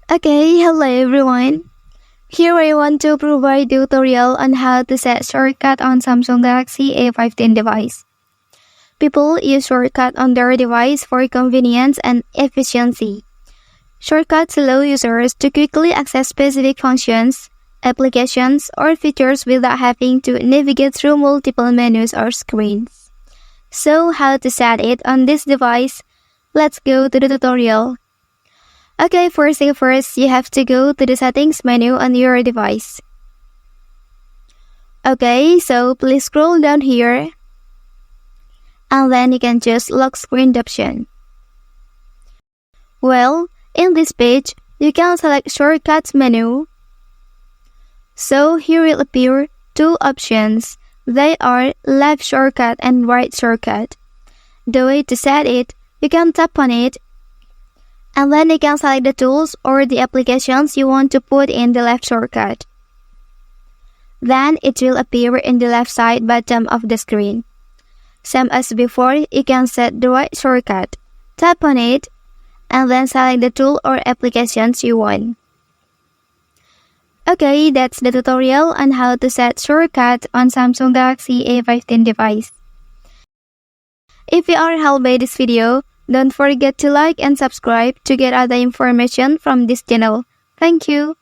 Okay, hello everyone. Here I want to provide tutorial on how to set shortcut on Samsung Galaxy A15 device. People use shortcut on their device for convenience and efficiency. Shortcuts allow users to quickly access specific functions, applications, or features without having to navigate through multiple menus or screens. So how to set it on this device? Let's go to the tutorial. Okay, first thing first, you have to go to the settings menu on your device. Okay, so please scroll down here. And then you can choose lock screen option. Well, in this page, you can select shortcuts menu. So here will appear two options. They are left shortcut and right shortcut. The way to set it, you can tap on it. And then you can select the tools or the applications you want to put in the left shortcut. Then it will appear in the left side bottom of the screen. Same as before, you can set the right shortcut. Tap on it, and then select the tool or applications you want. Okay, that's the tutorial on how to set shortcut on Samsung Galaxy A15 device. If you are helped by this video, don't forget to like and subscribe to get other information from this channel. Thank you.